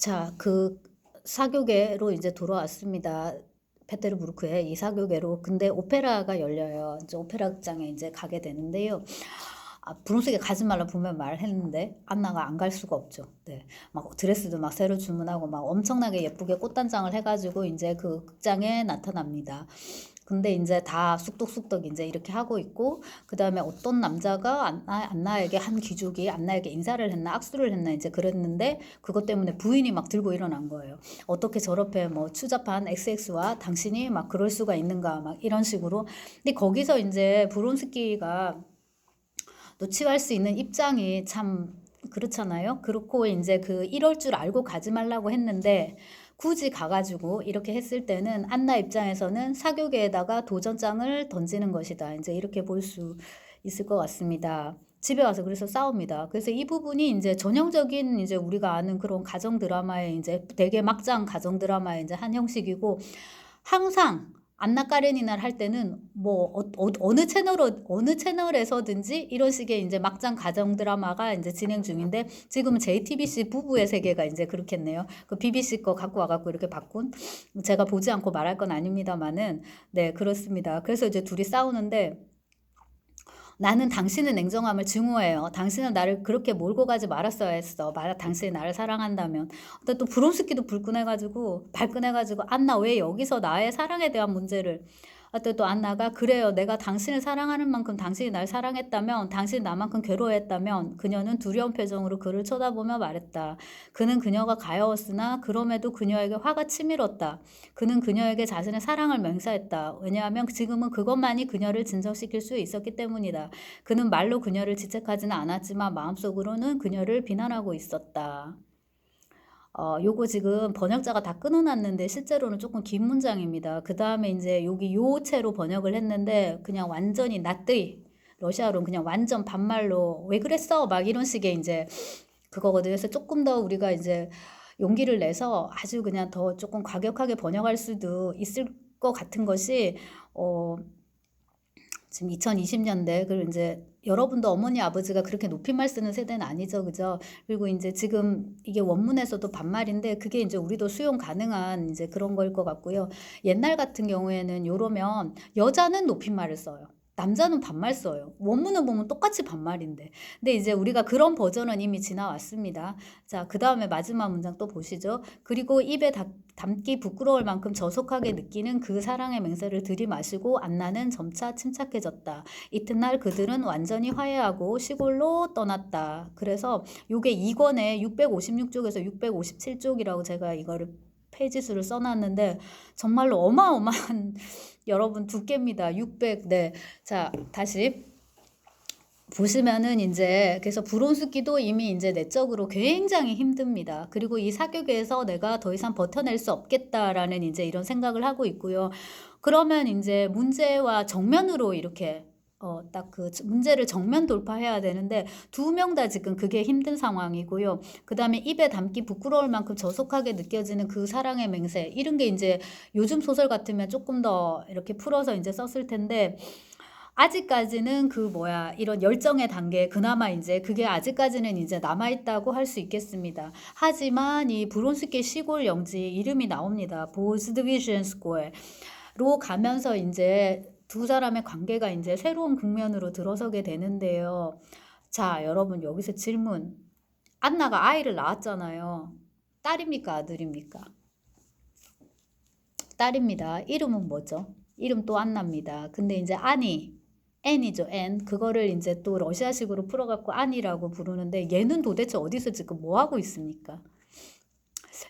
자, 그 사교계로 이제 돌아왔습니다. 페테르부르크에 이 사교계로. 근데 오페라가 열려요. 이제 오페라 극장에 이제 가게 되는데요. 브론스게 가지 말라 분명 말했는데 안나가 안 갈 수가 없죠. 네, 막 드레스도 막 새로 주문하고 막 엄청나게 예쁘게 꽃단장을 해가지고 이제 그 극장에 나타납니다. 근데 이제 다 쑥덕쑥덕 이제 이렇게 하고 있고, 그 다음에 어떤 남자가 안나에게 한 귀족이 안나에게 인사를 했나 악수를 했나 이제 그랬는데, 그것 때문에 부인이 막 들고 일어난 거예요. 어떻게 저렇게 뭐 추잡한 XX와 당신이 막 그럴 수가 있는가 막 이런 식으로. 근데 거기서 이제 브론스키가 노출할 수 있는 입장이 참 그렇잖아요. 그렇고 이제 그 이럴 줄 알고 가지 말라고 했는데 굳이 가가지고 이렇게 했을 때는 안나 입장에서는 사교계에다가 도전장을 던지는 것이다. 이제 이렇게 볼 수 있을 것 같습니다. 집에 와서 그래서 싸웁니다. 그래서 이 부분이 이제 전형적인 이제 우리가 아는 그런 가정 드라마의 이제 되게 막장 가정 드라마의 이제 한 형식이고, 항상 안나 까레니나를 할 때는 뭐 어느 채널에서든지 이런 식의 이제 막장 가정 드라마가 이제 진행 중인데, 지금은 JTBC 부부의 세계가 이제 그렇겠네요. 그 BBC 거 갖고 와갖고 이렇게 바꾼, 제가 보지 않고 말할 건 아닙니다만은, 네, 그렇습니다. 그래서 이제 둘이 싸우는데, 나는 당신의 냉정함을 증오해요. 당신은 나를 그렇게 몰고 가지 말았어야 했어. 만약 당신이 나를 사랑한다면. 근데 또 브론스키도 발끈해가지고 안나 왜 여기서 나의 사랑에 대한 문제를. 또 안나가 그래요. 내가 당신을 사랑하는 만큼 당신이 날 사랑했다면, 당신이 나만큼 괴로워했다면. 그녀는 두려운 표정으로 그를 쳐다보며 말했다. 그는 그녀가 가여웠으나 그럼에도 그녀에게 화가 치밀었다. 그는 그녀에게 자신의 사랑을 맹세했다. 왜냐하면 지금은 그것만이 그녀를 진정시킬 수 있었기 때문이다. 그는 말로 그녀를 지책하지는 않았지만 마음속으로는 그녀를 비난하고 있었다. 요거 지금 번역자가 다 끊어놨는데 실제로는 조금 긴 문장입니다. 그 다음에 이제 여기 요체로 번역을 했는데 그냥 완전히 나뜨이, 러시아로는 그냥 완전 반말로 왜 그랬어? 막 이런 식의 이제 그거거든요. 그래서 조금 더 우리가 이제 용기를 내서 아주 그냥 더 조금 과격하게 번역할 수도 있을 것 같은 것이, 어, 지금 2020년대, 그리고 이제 여러분도 어머니 아버지가 그렇게 높임말 쓰는 세대는 아니죠, 그죠? 그리고 이제 지금 이게 원문에서도 반말인데 그게 이제 우리도 수용 가능한 이제 그런 거일 것 같고요. 옛날 같은 경우에는 요러면 여자는 높임말을 써요. 남자는 반말 써요. 원문을 보면 똑같이 반말인데. 근데 이제 우리가 그런 버전은 이미 지나왔습니다. 자, 그 다음에 마지막 문장 또 보시죠. 그리고 입에 담기 부끄러울 만큼 저속하게 느끼는 그 사랑의 맹세를 들이마시고 안나는 점차 침착해졌다. 이튿날 그들은 완전히 화해하고 시골로 떠났다. 그래서 요게 2권에 656쪽에서 657쪽이라고 제가 이거를 페이지 수를 써놨는데 정말로 어마어마한 여러분 두께입니다. 600. 네. 자, 다시 보시면은 이제 그래서 브론스키도 이미 이제 내적으로 굉장히 힘듭니다. 그리고 이 사격에서 내가 더 이상 버텨낼 수 없겠다라는 이제 이런 생각을 하고 있고요. 그러면 이제 문제와 정면으로 이렇게 딱 그 문제를 정면 돌파해야 되는데 두 명 다 지금 그게 힘든 상황이고요. 그 다음에 입에 담기 부끄러울 만큼 저속하게 느껴지는 그 사랑의 맹세, 이런 게 이제 요즘 소설 같으면 조금 더 이렇게 풀어서 이제 썼을 텐데, 아직까지는 그 뭐야 이런 열정의 단계, 그나마 이제 그게 아직까지는 이제 남아있다고 할 수 있겠습니다. 하지만 이 브론스키 시골 영지 이름이 나옵니다. 보즈드비쉔 스코어로 가면서 이제 두 사람의 관계가 이제 새로운 국면으로 들어서게 되는데요. 자, 여러분 여기서 질문. 안나가 아이를 낳았잖아요. 딸입니까, 아들입니까? 딸입니다. 이름은 뭐죠? 이름 또 안나입니다. 근데 이제 앤이죠, 앤. 그거를 이제 또 러시아식으로 풀어갖고 안이라고 부르는데, 얘는 도대체 어디서 지금 뭐 하고 있습니까?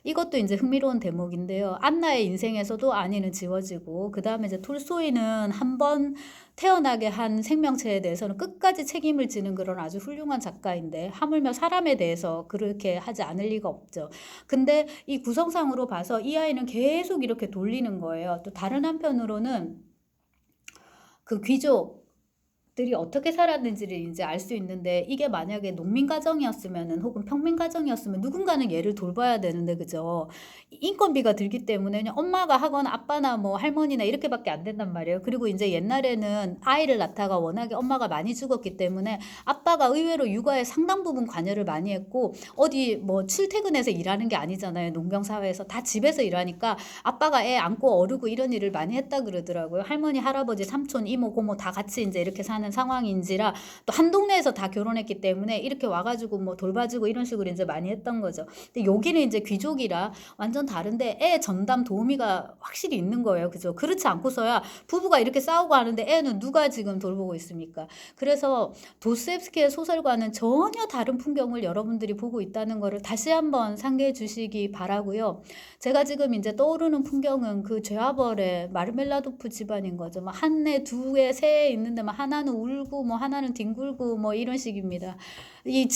이것도 이제 흥미로운 대목인데요. 안나의 인생에서도 안이는 지워지고, 그 다음에 이제 톨스토이는 한 번 태어나게 한 생명체에 대해서는 끝까지 책임을 지는 그런 아주 훌륭한 작가인데, 하물며 사람에 대해서 그렇게 하지 않을 리가 없죠. 근데 이 구성상으로 봐서 이 아이는 계속 이렇게 돌리는 거예요. 또 다른 한편으로는 그 귀족, 들이 어떻게 살았는지를 인제 알 수 있는데 이게 만약에 농민 가정이었으면은 혹은 평민 가정이었으면 누군가는 얘를 돌봐야 되는데 그죠? 인건비가 들기 때문에 그냥 엄마가 하거나 아빠나 뭐 할머니나 이렇게밖에 안 된단 말이에요. 그리고 인제 옛날에는 아이를 낳다가 워낙에 엄마가 많이 죽었기 때문에 아빠가 의외로 육아에 상당 부분 관여를 많이 했고 어디 뭐 출퇴근해서 일하는 게 아니잖아요. 농경 사회에서 다 집에서 일하니까 아빠가 애 안고 어르고 이런 일을 많이 했다 그러더라고요. 할머니, 할아버지, 삼촌, 이모, 고모 다 같이 인제 이렇게 사는 상황인지라 또 한 동네에서 다 결혼했기 때문에 이렇게 와 가지고 뭐 돌봐주고 이런 식으로 인제 많이 했던 거죠. 근데 여기는 인제 귀족이라 완전 다른데 애 전담 도우미가 확실히 있는 거예요. 그죠? 그렇지 않고서야 부부가 이렇게 싸우고 하는데 애는 누가 지금 돌보고 있습니까? 그래서 도스토옙스키의 소설과는 전혀 다른 풍경을 여러분들이 보고 있다는 거를 다시 한번 상기해 주시기 바라고요. 제가 지금 인제 떠오르는 풍경은 그 죄와벌의 마르멜라도프 집안인 거죠. 막 한 애, 두 애, 세 애 있는데 막 하나는 울고 뭐 하나는 뒹굴고 뭐 이런 식입니다. 이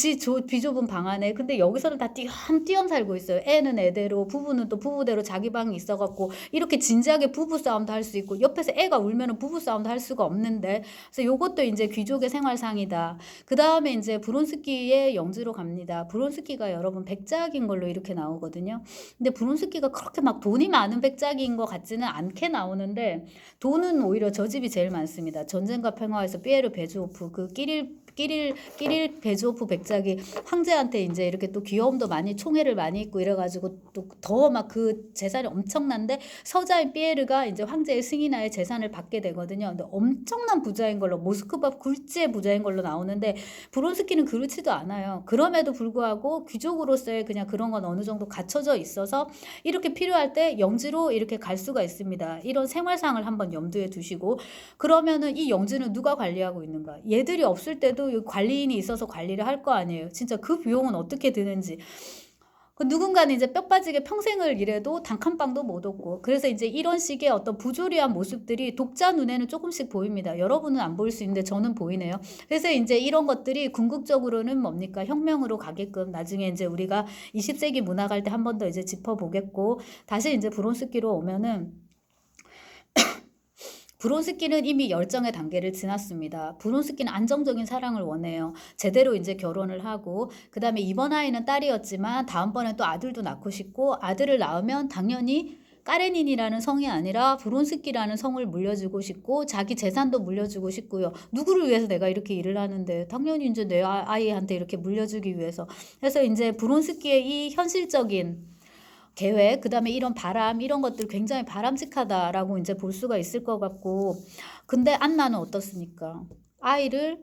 비좁은 방 안에. 근데 여기서는 다 띄엄띄엄 살고 있어요. 애는 애대로, 부부는 또 부부대로 자기 방이 있어 갖고 이렇게 진지하게 부부 싸움도 할 수 있고 옆에서 애가 울면은 부부 싸움도 할 수가 없는데 그래서 요것도 인제 귀족의 생활상이다. 그다음에 인제 브론스키의 영지로 갑니다. 브론스키가 여러분 백작인 걸로 이렇게 나오거든요. 근데 브론스키가 그렇게 막 돈이 많은 백작인 것 같지는 않게 나오는데 돈은 오히려 저 집이 제일 많습니다. 전쟁과 평화에서 피에르 베즈호프 그 끼릴 베즈호프 백작이 황제한테 인제 이렇게 또 귀여움도 많이 총애를 많이 있고 이래 가지고 또 더 막 그 재산이 엄청난데 서자인 피에르가 인제 황제의 승인하에 재산을 받게 되거든요. 근데 엄청난 부자인 걸로 모스크바 굴지의 부자인 걸로 나오는데 브론스키는 그렇지도 않아요. 그럼에도 불구하고 귀족으로서의 그냥 그런 건 어느 정도 갖춰져 있어서 이렇게 필요할 때 영지로 이렇게 갈 수가 있습니다. 이런 생활상을 한번 염두에 두시고 그러면은 이 영지는 누가 관리하고 있는가? 얘들이 없을 때도 이 관리인이 있어서 관리를 할 거 아니에요. 진짜 그 비용은 어떻게 드는지. 그 누군가는 이제 뼈 빠지게 평생을 일해도 단 한 방도 못 얻고 그래서 이제 이런 식의 어떤 부조리한 모습들이 독자 눈에는 조금씩 보입니다. 여러분은 안 보일 수 있는데 저는 보이네요. 그래서 인제 이런 것들이 궁극적으로는 뭡니까? 혁명으로 가게끔 나중에 인제 우리가 20세기 문화 갈 때 한 번 더 이제 짚어 보겠고 다시 인제 브론스키로 오면은 브론스키는 이미 열정의 단계를 지났습니다. 브론스키는 안정적인 사랑을 원해요. 제대로 이제 결혼을 하고 그다음에 이번 아이는 딸이었지만 다음번엔 또 아들도 낳고 싶고 아들을 낳으면 당연히 까레닌이라는 성이 아니라 브론스키라는 성을 물려주고 싶고 자기 재산도 물려주고 싶고요. 누구를 위해서 내가 이렇게 일을 하는데 당연히 이제 내 아이한테 이렇게 물려주기 위해서. 그래서 이제 브론스키의 이 현실적인 계획, 그다음에 이런 바람, 이런 것들 굉장히 바람직하다라고 이제 볼 수가 있을 것 같고, 근데 안나는 어떻습니까? 아이를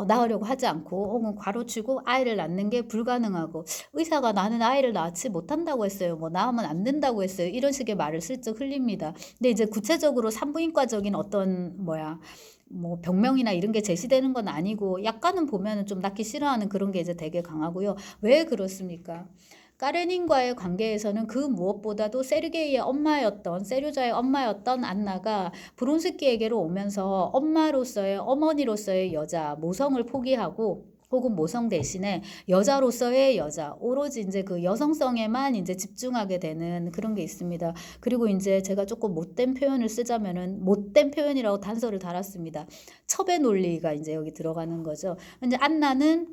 낳으려고 하지 않고, 혹은 괄호치고 아이를 낳는 게 불가능하고, 의사가 나는 아이를 낳지 못한다고 했어요. 뭐 낳으면 안 된다고 했어요. 이런 식의 말을 슬쩍 흘립니다. 근데 이제 구체적으로 산부인과적인 어떤 뭐 병명이나 이런 게 제시되는 건 아니고 약간은 보면은 좀 낳기 싫어하는 그런 게 이제 되게 강하고요. 왜 그렇습니까? 까레닌과의 관계에서는 그 무엇보다도 세르게이의 엄마였던 세류자의 엄마였던 안나가 브론스키에게로 오면서 엄마로서의 어머니로서의 여자 모성을 포기하고 혹은 모성 대신에 여자로서의 여자 오로지 이제 그 여성성에만 이제 집중하게 되는 그런 게 있습니다. 그리고 이제 제가 조금 못된 표현을 쓰자면은 못된 표현이라고 단서를 달았습니다. 첩의 논리가 이제 여기 들어가는 거죠. 이제 안나는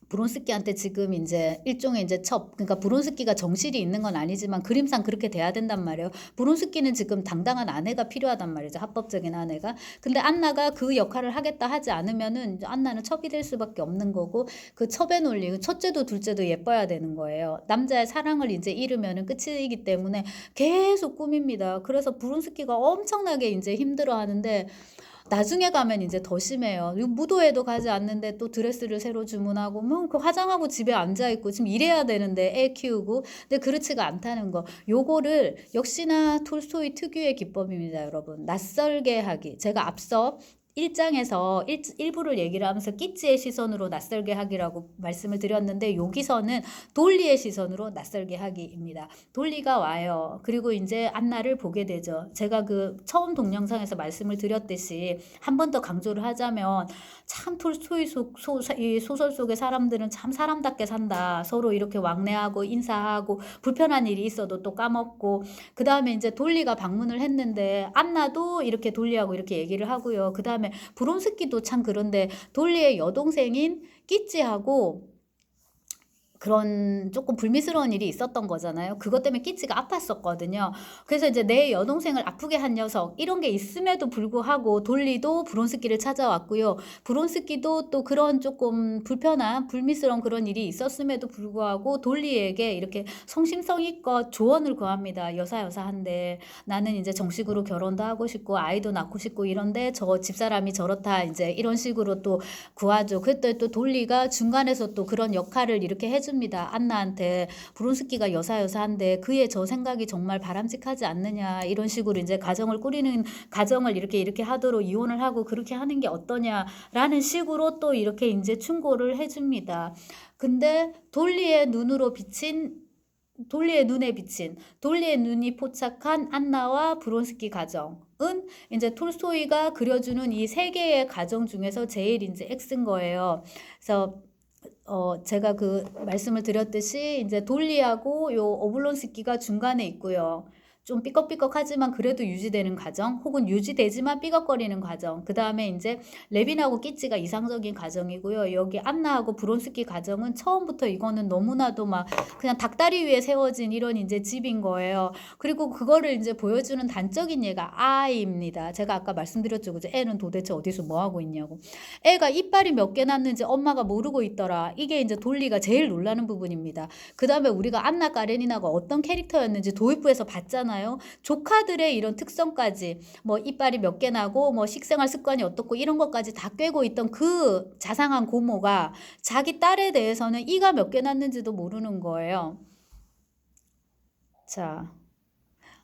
브론스키한테 지금 이제 일종의 이제 그러니까 브론스키가 정실이 있는 건 아니지만 그림상 그렇게 돼야 된단 말이에요. 브론스키는 지금 당당한 아내가 필요하단 말이죠. 합법적인 아내가. 근데 안나가 그 역할을 하겠다 하지 않으면은 안나는 첩이 될 수밖에 없는 거고 그 첩의 논리, 첫째도 둘째도 예뻐야 되는 거예요. 남자의 사랑을 이제 잃으면은 끝이기 때문에 계속 꾸밉니다. 그래서 브론스키가 엄청나게 이제 힘들어 하는데 나중에 가면 이제 더 심해요. 무도회도 가지 않는데 또 드레스를 새로 주문하고 뭐 그 화장하고 집에 앉아 있고 지금 일해야 되는데 애 키우고 근데 그렇지가 않다는 거. 요거를 역시나 톨스토이 특유의 기법입니다, 여러분. 낯설게 하기. 제가 앞서 1장에서 일부를 얘기를 하면서 끼찌의 시선으로 낯설게 하기라고 말씀을 드렸는데 여기서는 돌리의 시선으로 낯설게 하기입니다. 돌리가 와요. 그리고 이제 안나를 보게 되죠. 제가 그 처음 동영상에서 말씀을 드렸듯이 한 번 더 강조를 하자면 참 톨스토이 이 소설 속의 사람들은 참 사람답게 산다. 서로 이렇게 왕래하고 인사하고 불편한 일이 있어도 또 까먹고 그 다음에 이제 돌리가 방문을 했는데 안나도 이렇게 돌리하고 이렇게 얘기를 하고요. 그 다음에 그다음에 브론스키도 참 그런데 돌리의 여동생인 끼찌하고 그런 조금 불미스러운 일이 있었던 거잖아요. 그것 때문에 끼찌가 아팠었거든요. 그래서 이제 내 여동생을 아프게 한 녀석 이런 게 있음에도 불구하고 돌리도 브론스키를 찾아왔고요. 브론스키도 또 그런 조금 불편한 불미스러운 그런 일이 있었음에도 불구하고 돌리에게 이렇게 성심성의껏 조언을 구합니다. 여사한데 나는 이제 정식으로 결혼도 하고 싶고 아이도 낳고 싶고 이런데 저 집사람이 저렇다 이제 이런 식으로 또 구하죠. 그때 또 돌리가 중간에서 또 그런 역할을 이렇게 해줍니다. 안나한테 브론스키가 여사한데 그의 저 생각이 정말 바람직하지 않느냐 이런 식으로 이제 가정을 꾸리는 가정을 이렇게 하도록 이혼을 하고 그렇게 하는 게 어떠냐라는 식으로 또 이렇게 이제 충고를 해줍니다. 근데 돌리의 눈에 비친 돌리의 눈이 포착한 안나와 브론스키 가정은 이제 톨스토이가 그려주는 이 세 개의 가정 중에서 제일 이제 X인 거예요. 그래서 제가 그 말씀을 드렸듯이 이제 돌리하고 요 오블론스키가 중간에 있고요. 좀 삐걱삐걱하지만 그래도 유지되는 가정 혹은 유지되지만 삐걱거리는 가정 그 다음에 이제 레빈하고 끼찌가 이상적인 가정이고요. 여기 안나하고 브론스키 가정은 처음부터 이거는 너무나도 막 그냥 닭다리 위에 세워진 이런 이제 집인 거예요. 그리고 그거를 이제 보여주는 단적인 예가 아이입니다. 제가 아까 말씀드렸죠. 그죠? 애는 도대체 어디서 뭐 하고 있냐고. 애가 이빨이 몇 개 났는지 엄마가 모르고 있더라. 이게 이제 돌리가 제일 놀라는 부분입니다. 그 다음에 우리가 안나 까레니나가 어떤 캐릭터였는지 도입부에서 봤잖아요. 조카들의 이런 특성까지 뭐 이빨이 몇 개 나고 뭐 식생활 습관이 어떻고 이런 것까지 다 꿰고 있던 그 자상한 고모가 자기 딸에 대해서는 이가 몇 개 났는지도 모르는 거예요. 자,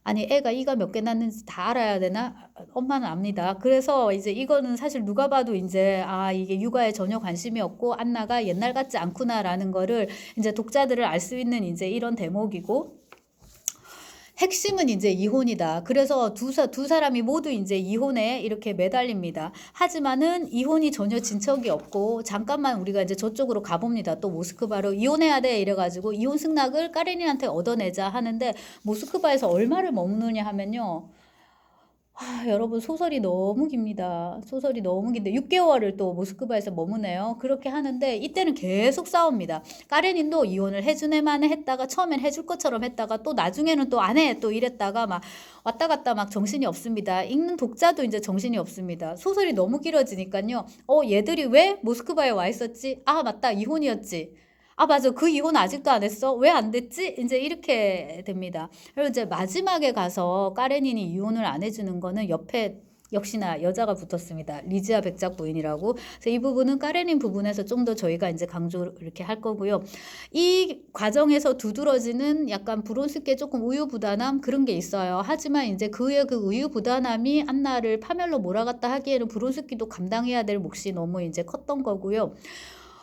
아니 애가 이가 몇 개 났는지 다 알아야 되나? 엄마는 압니다. 그래서 이제 이거는 사실 누가 봐도 이제 이게 육아에 전혀 관심이 없고 안나가 옛날 같지 않구나라는 거를 이제 독자들을 알 수 있는 이제 이런 대목이고 핵심은 이제 이혼이다. 그래서 두 사람이 모두 이제 이혼에 이렇게 매달립니다. 하지만은 이혼이 전혀 진척이 없고 잠깐만 우리가 이제 저쪽으로 가봅니다. 또 모스크바로 이혼해야 돼 이래가지고 이혼 승낙을 까레닌한테 얻어내자 하는데 모스크바에서 얼마를 머무느냐 하면요. 여러분 소설이 너무 깁니다. 소설이 너무 긴데 6개월을 또 모스크바에서 머무네요. 그렇게 하는데 이때는 계속 싸웁니다. 까레닌도 이혼을 해주네만 했다가 처음엔 해줄 것처럼 했다가 또 나중에는 또 안 해 또 이랬다가 막 왔다 갔다 막 정신이 없습니다. 읽는 독자도 이제 정신이 없습니다. 소설이 너무 길어지니까요. 얘들이 왜 모스크바에 와 있었지? 맞다 이혼이었지. 맞아. 그 이혼 아직도 안 했어? 왜 안 됐지? 이제 이렇게 됩니다. 그리고 이제 마지막에 가서 까레닌이 이혼을 안 해주는 거는 옆에 역시나 여자가 붙었습니다. 리지아 백작 부인이라고. 그래서 이 부분은 까레닌 부분에서 좀 더 저희가 이제 강조 이렇게 할 거고요. 이 과정에서 두드러지는 약간 브론스키의 조금 우유부단함 그런 게 있어요. 하지만 이제 그의 그 우유부단함이 안나를 파멸로 몰아갔다 하기에는 브론스키도 감당해야 될 몫이 너무 이제 컸던 거고요.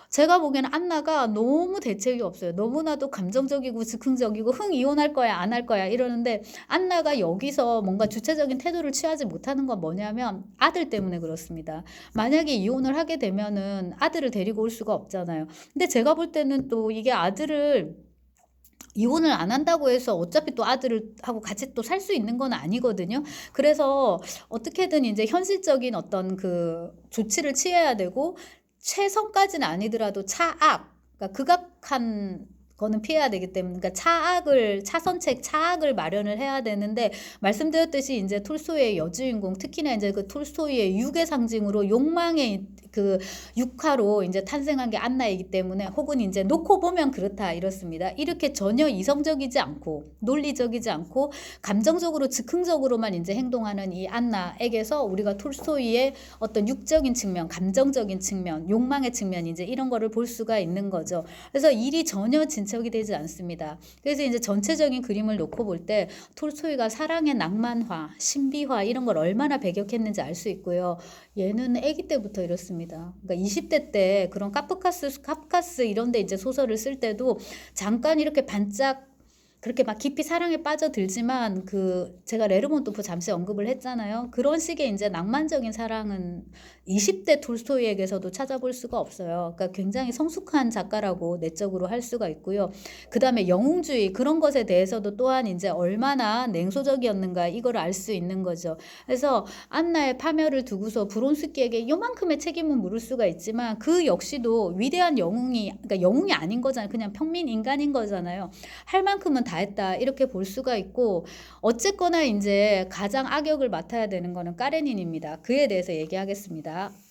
제가 보기에는 안나가 너무 대책이 없어요. 너무나도 감정적이고 즉흥적이고 이혼할 거야 안 할 거야 이러는데 안나가 여기서 뭔가 주체적인 태도를 취하지 못하는 건 뭐냐면 아들 때문에 그렇습니다. 만약에 이혼을 하게 되면은 아들을 데리고 올 수가 없잖아요. 근데 제가 볼 때는 또 이게 아들을 이혼을 안 한다고 해서 어차피 또 아들을 하고 같이 또 살 수 있는 건 아니거든요. 그래서 어떻게든 이제 현실적인 어떤 그 조치를 취해야 되고 최선까지는 아니더라도 그러니까 극악한 거는 피해야 되기 때문에 그러니까 차선책 마련을 해야 되는데 말씀드렸듯이 이제 톨스토이의 여주인공 특히나 이제 그 톨스토이의 육의 상징으로 욕망의 그 육화로 이제 탄생한 게 안나이기 때문에 혹은 이제 놓고 보면 그렇다 이렇습니다. 이렇게 전혀 이성적이지 않고 논리적이지 않고 감정적으로 즉흥적으로만 이제 행동하는 이 안나에게서 우리가 톨스토이의 어떤 육적인 측면, 감정적인 측면, 욕망의 측면 이제 이런 거를 볼 수가 있는 거죠. 그래서 일이 전혀 진척이 되지 않습니다. 그래서 이제 전체적인 그림을 놓고 볼 때 톨스토이가 사랑의 낭만화, 신비화 이런 걸 얼마나 배격했는지 알 수 있고요. 얘는 아기 때부터 이렇습니다. 그러니까 20대 때 그런 카프카스 이런 데 이제 소설을 쓸 때도 잠깐 이렇게 반짝 그렇게 막 깊이 사랑에 빠져들지만 그 제가 레르몬토프 잠시 언급을 했잖아요. 그런 식의 인제 낭만적인 사랑은 20대 톨스토이에게서도 찾아볼 수가 없어요. 그러니까 굉장히 성숙한 작가라고 내적으로 할 수가 있고요. 그다음에 영웅주의 그런 것에 대해서도 또한 인제 얼마나 냉소적이었는가 이거를 알 수 있는 거죠. 그래서 안나의 파멸을 두고서 브론스키에게 요만큼의 책임은 물을 수가 있지만 그 역시도 위대한 영웅이 그러니까 영웅이 아닌 거잖아요. 그냥 평민 인간인 거잖아요. 할 만큼은 다 했다. 이렇게 볼 수가 있고 어쨌거나 인제 가장 악역을 맡아야 되는 거는 까레닌입니다. 그에 대해서 얘기하겠습니다.